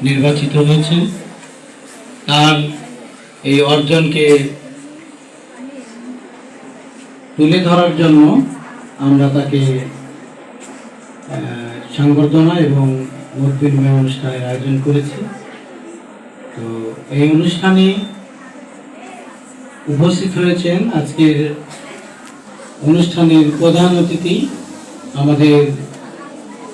নির্বাচিত হয়েছেন। তার এই অর্জনকে তুলে ধরার জন্য আমরা তাকে সংবর্ধনা এবং মত বিনিময় অনুষ্ঠানের আয়োজন করেছি। তো এই অনুষ্ঠানে উপস্থিত হয়েছেন আজকের অনুষ্ঠানের প্রধান অতিথি আমাদের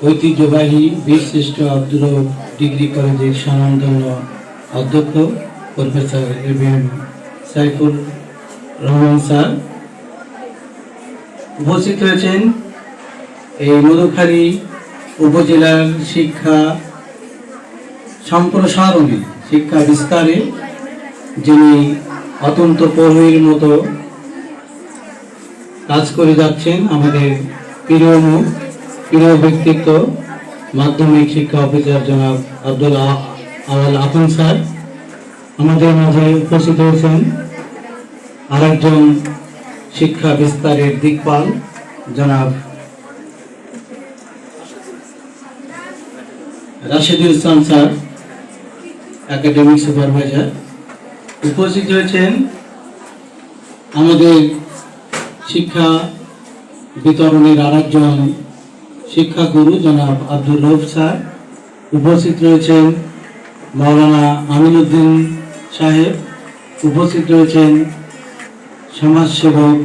ঐতিহ্যবাহী বীরশ্রেষ্ঠ আব্দুর রউফ ডিগ্রি কলেজের স্বনামধন্য অধ্যক্ষ professor ABM Saifur Rahman sir. উপস্থিত হয়েছেন এই মধুখালী উপজেলার শিক্ষা সম্প্রসারণে, শিক্ষা বিস্তারে যিনি অত্যন্ত প্রহরীর মতো কাজ করে যাচ্ছেন, আমাদের প্রিয় ব্যক্তিত্ব মাধ্যমিক শিক্ষা অফিসার জনাব আব্দুল আওয়াল আফান স্যার। আমাদের মাঝে উপস্থিত হয়েছেন আরেকজন শিক্ষা বিস্তারের দিকপাল জনাব Rashedul Islam sir, academic supervisor. উপস্থিত হয়েছেন আমাদের শিক্ষা বিতরণের আরেকজন শিক্ষাগুরু জনাব আব্দুর রউফ স্যার। উপস্থিত রয়েছেন মাওলানা আমিনুদ্দিন সাহেব। উপস্থিত রয়েছেন সমাজসেবক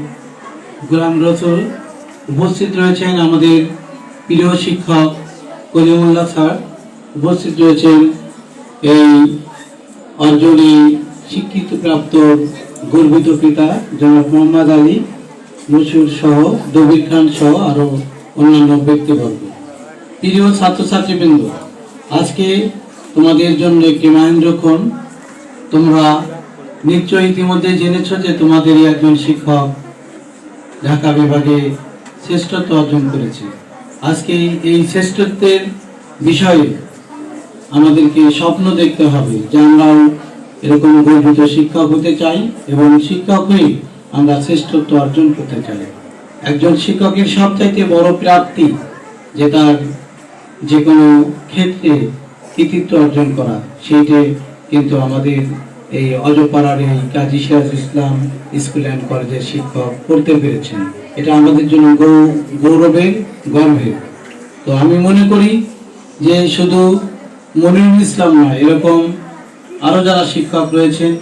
গোলাম রসুল। উপস্থিত রয়েছেন আমাদের প্রিয় শিক্ষক কলিমুল্লাহ স্যার। উপস্থিত রয়েছেন এই অর্জনে স্বীকৃতিপ্রাপ্ত গর্বিত পিতা জনাব মোহাম্মদ আলী নসুর সহ দবির খান সহ আরো অন্যান্য ব্যক্তিবর্গ। প্রিয় ছাত্রছাত্রীবৃন্দ, আজকে তোমাদের জন্য একটি মহেন্দ্রক্ষণ। তোমরা নিশ্চয়ই ইতিমধ্যে জেনেছ যে তোমাদেরই একজন শিক্ষক ঢাকা বিভাগে শ্রেষ্ঠত্ব অর্জন করেছে। আজকে এই শ্রেষ্ঠত্বের বিষয়ে আমাদেরকে স্বপ্ন দেখতে হবে যে আমরাও এরকম গর্বিত শিক্ষক হতে চাই এবং শিক্ষক হয়ে আমরা শ্রেষ্ঠত্ব অর্জন করতে চাই। একজন শিক্ষকের সবচাইতে বড় প্রাপ্তি যে তার যে কোনো ক্ষেত্রে কৃতিত্ব অর্জন করা, সেইটা কিন্তু আমাদের এই অজপাড়ার এই কাজী সিরাজুল ইসলাম স্কুল অ্যান্ড কলেজের শিক্ষক করতে পেরেছেন। এটা আমাদের জন্য গৌরবের, গর্বের। তো আমি মনে করি যে শুধু মনিরুল ইসলাম নয়, এরকম আরো যারা শিক্ষক রয়েছেন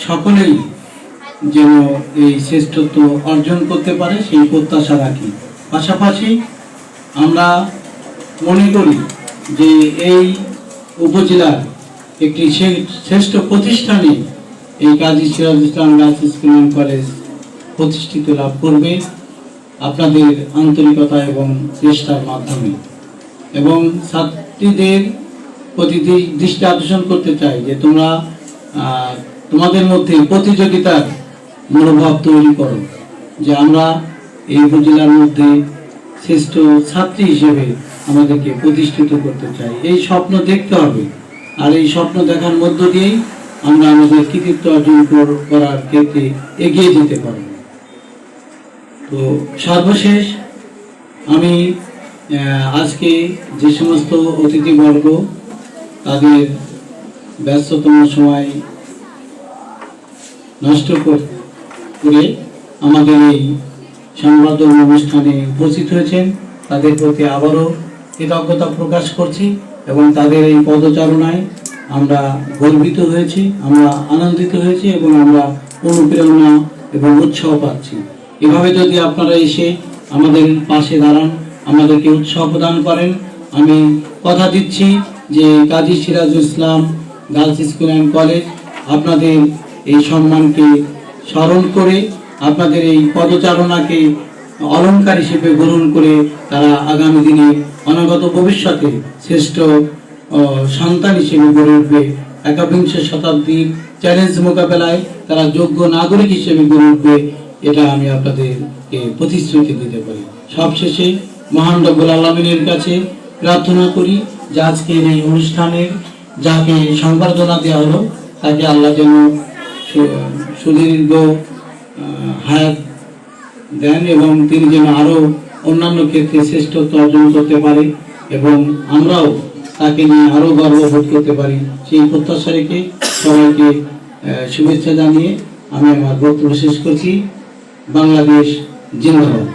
সকলেই যেন এই শ্রেষ্ঠত্ব অর্জন করতে পারে সেই প্রত্যাশা রাখি। পাশাপাশি আমরা মনে করি যে এই উপজেলার একটি শ্রেষ্ঠ প্রতিষ্ঠানে এই কাজী Sirajul Islam girls school and college প্রতিষ্ঠিত লাভ করবে আপনাদের আন্তরিকতা এবং চেষ্টার মাধ্যমে। এবং ছাত্রীদের প্রতি দৃষ্টি আকর্ষণ করতে চাই যে তোমরা তোমাদের মধ্যে প্রতিযোগিতার মনোভাব তৈরি করো, যে আমরা এই উপজেলার মধ্যে শ্রেষ্ঠ ছাত্রী হিসেবে আমাদেরকে প্রতিষ্ঠিত করতে চাই। এই স্বপ্ন দেখতে হবে, আর এই স্বপ্ন দেখার মধ্য দিয়েই আমরা আমাদের কৃতিত্ব অর্জন করার ক্ষেত্রে এগিয়ে যেতে পারব। তো সর্বশেষ আমি আজকে যে সমস্ত অতিথিবর্গ তাদের ব্যস্ততম সময় নষ্ট করে আমাদের এই সংবর্ধনা অনুষ্ঠানে উপস্থিত হয়েছেন, তাদের প্রতি আবারও কৃতজ্ঞতা প্রকাশ করছি এবং তাদের এই পদচারণায় আমরা গর্বিত হয়েছি, আমরা আনন্দিত হয়েছি এবং আমরা অনুপ্রেরণা এবং উৎসাহ পাচ্ছি। এভাবে যদি আপনারা এসে আমাদের পাশে দাঁড়ান, আমাদেরকে উৎসাহ প্রদান করেন, আমি কথা দিচ্ছি যে কাজী Sirajul Islam girls school and college আপনাদের এই সম্মানকে স্মরণ করে, আপনাদের এই পদচারণাকে অলংকার হিসেবে গ্রহণ করে তারা আগামী দিনে অনাগত ভবিষ্যতে শ্রেষ্ঠ সন্তান হিসেবে গড়ে উঠবে। একবিংশ শতাব্দীর চ্যালেঞ্জ মোকাবেলায় তারা যোগ্য নাগরিক হিসেবে গড়ে উঠবে, এটা আমি আপনাদেরকে প্রতিশ্রুতি দিতে পারি। সবশেষে মহান রব্বুল আলামিনের কাছে প্রার্থনা করি যে আজকের এই অনুষ্ঠানের যাকে সংবর্ধনা দেওয়া হলো তাকে আল্লাহ যেন সুদীর্ঘ হায়াত দেন এবং তিনি যেন আরো অন্যান্য ক্ষেত্রে শ্রেষ্ঠত্ব অর্জন করতে পারে এবং আমরাও তাকে নিয়ে আরো গর্ববোধ করতে পারি, সেই প্রত্যাশা রেখে সবাইকে শুভেচ্ছা জানিয়ে আমি আমার বক্তব্য শেষ করছি। বাংলাদেশ জিন্দাবাদ।